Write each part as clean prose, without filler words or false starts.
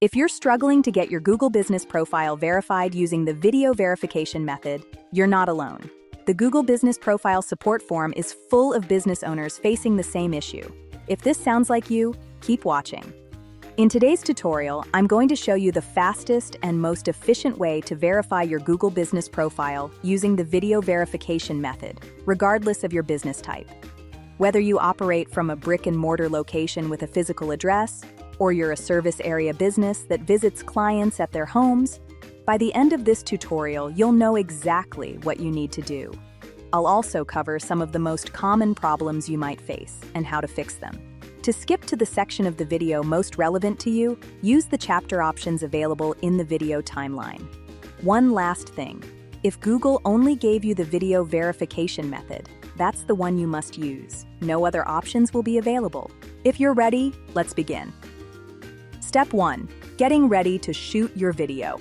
If you're struggling to get your Google Business Profile verified using the video verification method, you're not alone. The Google Business Profile support forum is full of business owners facing the same issue. If this sounds like you, keep watching. In today's tutorial, I'm going to show you the fastest and most efficient way to verify your Google Business Profile using the video verification method, regardless of your business type. Whether you operate from a brick-and-mortar location with a physical address, or you're a service area business that visits clients at their homes, by the end of this tutorial, you'll know exactly what you need to do. I'll also cover some of the most common problems you might face and how to fix them. To skip to the section of the video most relevant to you, use the chapter options available in the video timeline. One last thing. If Google only gave you the video verification method, that's the one you must use. No other options will be available. If you're ready, let's begin. Step 1. Getting ready to shoot your video.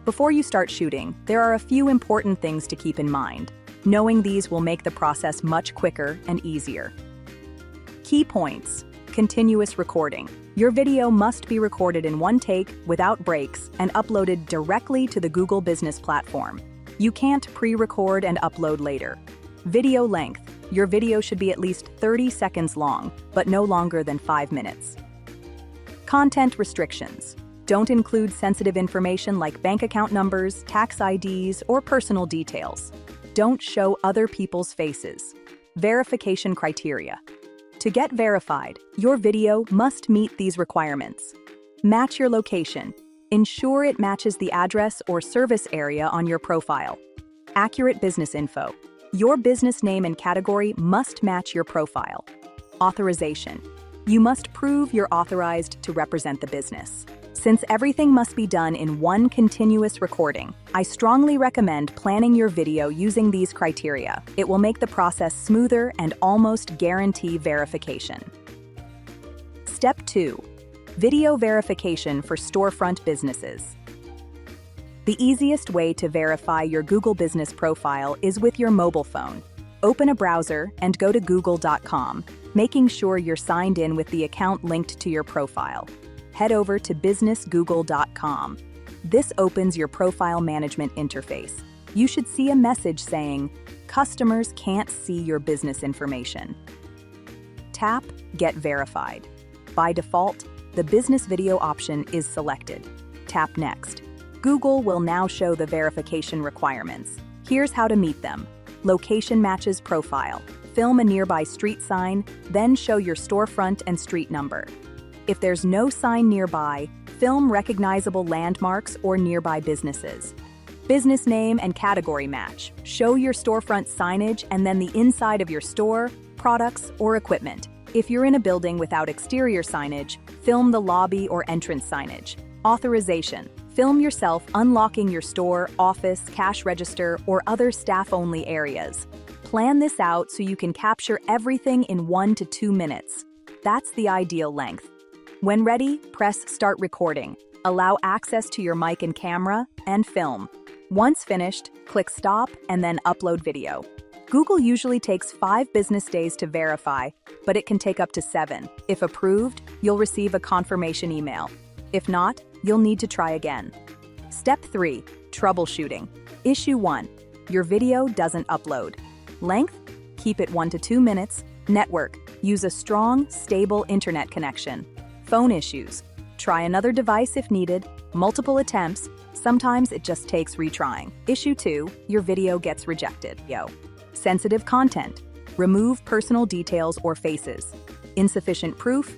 Before you start shooting, there are a few important things to keep in mind. Knowing these will make the process much quicker and easier. Key points. Continuous recording. Your video must be recorded in one take, without breaks, and uploaded directly to the Google Business platform. You can't pre-record and upload later. Video length. Your video should be at least 30 seconds long, but no longer than 5 minutes. Content restrictions. Don't include sensitive information like bank account numbers, tax IDs, or personal details. Don't show other people's faces. Verification criteria. To get verified, your video must meet these requirements. Match your location. Ensure it matches the address or service area on your profile. Accurate business info. Your business name and category must match your profile. Authorization. You must prove you're authorized to represent the business. Since everything must be done in one continuous recording, I strongly recommend planning your video using these criteria. It will make the process smoother and almost guarantee verification. Step 2. Video verification for storefront businesses. The easiest way to verify your Google Business Profile is with your mobile phone. Open a browser and go to google.com, making sure you're signed in with the account linked to your profile. Head over to businessgoogle.com. This opens your profile management interface. You should see a message saying, "Customers can't see your business information." Tap Get Verified. By default, the business video option is selected. Tap Next. Google will now show the verification requirements. Here's how to meet them. Location matches profile. Film a nearby street sign, then show your storefront and street number. If there's no sign nearby, film recognizable landmarks or nearby businesses. Business name and category match. Show your storefront signage and then the inside of your store, products, or equipment. If you're in a building without exterior signage, film the lobby or entrance signage. Authorization. Film yourself unlocking your store, office, cash register, or other staff-only areas. Plan this out so you can capture everything in 1 to 2 minutes. That's the ideal length. When ready, press Start Recording. Allow access to your mic and camera, and film. Once finished, click Stop and then Upload Video. Google usually takes 5 business days to verify, but it can take up to 7. If approved, you'll receive a confirmation email. If not, you'll need to try again. Step 3. Troubleshooting. Issue 1. Your video doesn't upload. Length? Keep it 1 to 2 minutes. Network. Use a strong, stable internet connection. Phone issues. Try another device if needed. Multiple attempts. Sometimes it just takes retrying. Issue 2. Your video gets rejected. Sensitive content. Remove personal details or faces. Insufficient proof.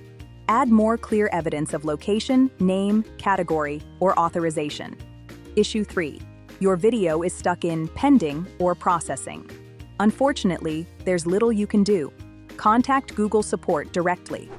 Add more clear evidence of location, name, category, or authorization. Issue 3. Your video is stuck in pending or processing. Unfortunately, there's little you can do. Contact Google support directly.